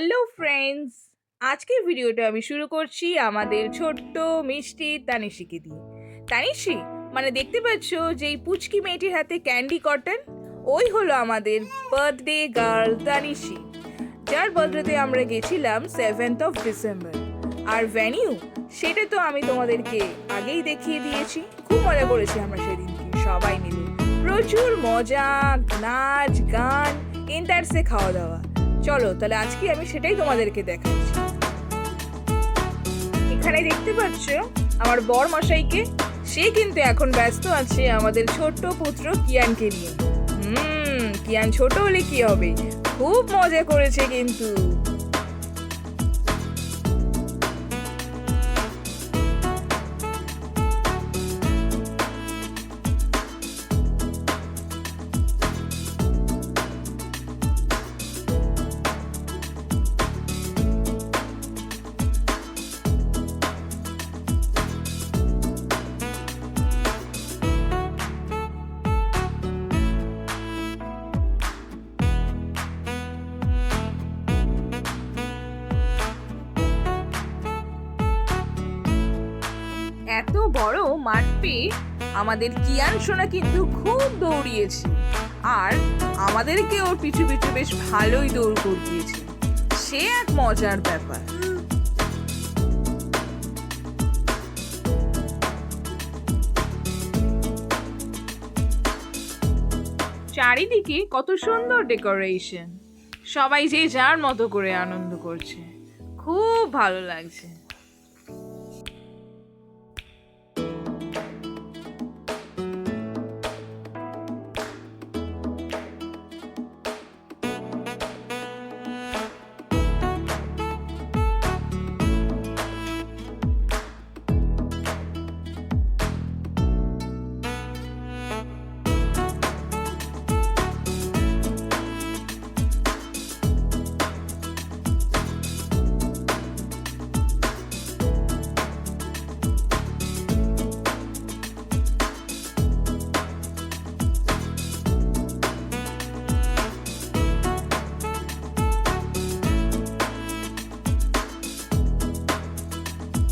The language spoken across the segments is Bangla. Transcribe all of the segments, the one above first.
হ্যালো ফ্রেন্ডস, আজকের ভিডিওটা আমি শুরু করছি আমাদের ছোট্ট মিষ্টি তানিশিকে দিয়ে। তানিশি মানে দেখতে পাচ্ছ যে এই পুচকি মেয়েটির হাতে ক্যান্ডি কটন, ওই হলো আমাদের বার্থডে গার্ল তানিশি, যার বার্থডেতে আমরা গেছিলাম 7th of December। R venue সেটা তো আমি তোমাদেরকে আগেই দেখিয়ে দিয়েছি। খুব মজা করেছি আমরা সেদিনকে সবাই মিলে, প্রচুর মজা, নাচ গান, ইন্টারসে খাওয়া দাওয়া। চলো তাহলে আজকে আমি সেটাই তোমাদেরকে দেখাচ্ছি। এখানে দেখতে পাচ্ছ আমার বর মশাইকে, সে কিন্তু এখন ব্যস্ত আছে আমাদের ছোট্ট পুত্র কিয়ানকে নিয়ে। কিয়ান ছোট হলে কি হবে, খুব মজা করেছে কিন্তু। এত বড় মাঠ পেয়ে আমাদের কিয়ান সোনা কিন্তু খুব দৌড়িয়েছে, আর আমাদেরকে ওর পিছু পিছু বেশ ভালোই দৌড় করিয়েছে। সে এক মজার ব্যাপার। চারিদিকে কত সুন্দর ডেকোরেশন, সবাই যে যার মতো করে আনন্দ করছে, খুব ভালো লাগছে।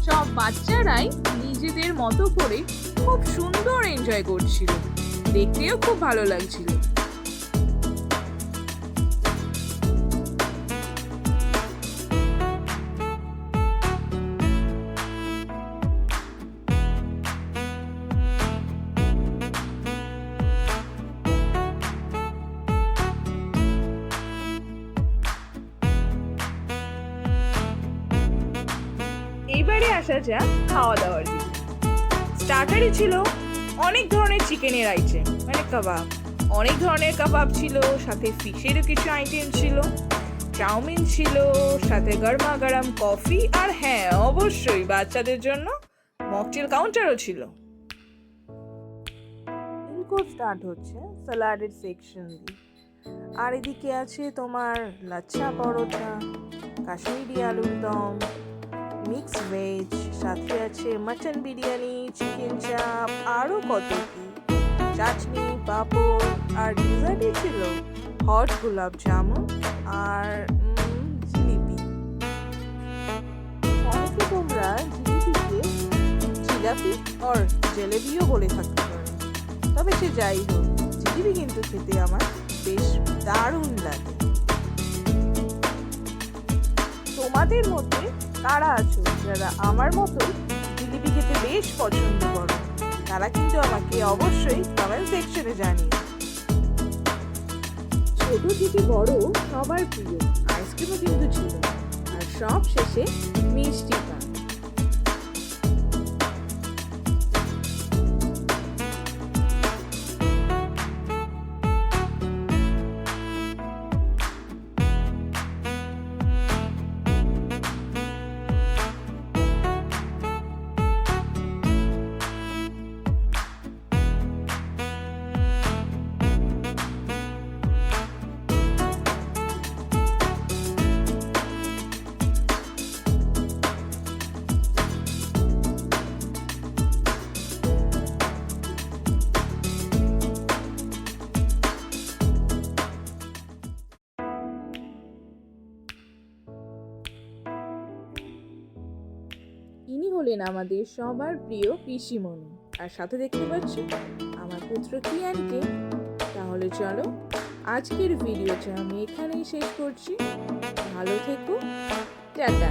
সব বাচ্চারাই নিজেদের মতো করে খুব সুন্দর এনজয় করছিল, দেখতেও খুব ভালো লাগছিল। এইবারে আসা যাক খাওয়া দাওয়ার দিকে। স্টার্টারে ছিল অনেক ধরনের চিকেনের আইটেম, মানে কাবাব, অনেক ধরনের কাবাব ছিল, সাথে ফিশেরও কিছু আইটেম ছিল, চাউমিন ছিল, সাথে গরমা গরম কফি, আর হ্যাঁ অবশ্যই বাচ্চাদের জন্য মকটেল কাউন্টারও ছিল। কোর্স স্টার্ট হচ্ছে স্যালাডের সেকশন দিয়ে, আর এদিকে আছে তোমার লাচ্ছা পরোটা, কাশ্মীরি আলুর দম, মিক্স ভেজ, সাথে আছে মাটন বিরিয়ানি, চিকেন চাপ, আরও কত কি, চাটনি, পাঁপড়, আর ডিজার্টে ছিল হট গোলাপ জামুন আর জিলিপি। অনেকে তোমরা জিলিপিকে জিলাপি আর জেলেবিও বলে থাকতে পারো, তবে সে যাই হোক, জিলিপি কিন্তু খেতে আমার বেশ দারুণ লাগে। তোমাদের মধ্যে কারা আছো যারা আমার মতো জিলিপি খেতে বেশ পছন্দ করো, তারা কিন্তু আমাকে অবশ্যই কমেন্ট সেকশনে জানিও। ছোট থেকে বড় সবার প্রিয় আইসক্রিমও কিন্তু ছিল, আর সব শেষে মিষ্টি পান। হলেন আমাদের সবার প্রিয় পিসিমণি, আর সাথে দেখতে পাচ্ছ আমার পুত্র কিয়ানকে। তাহলে চলো আজকের ভিডিওটা আমি এখানেই শেষ করছি। ভালো থেকো, টাটা।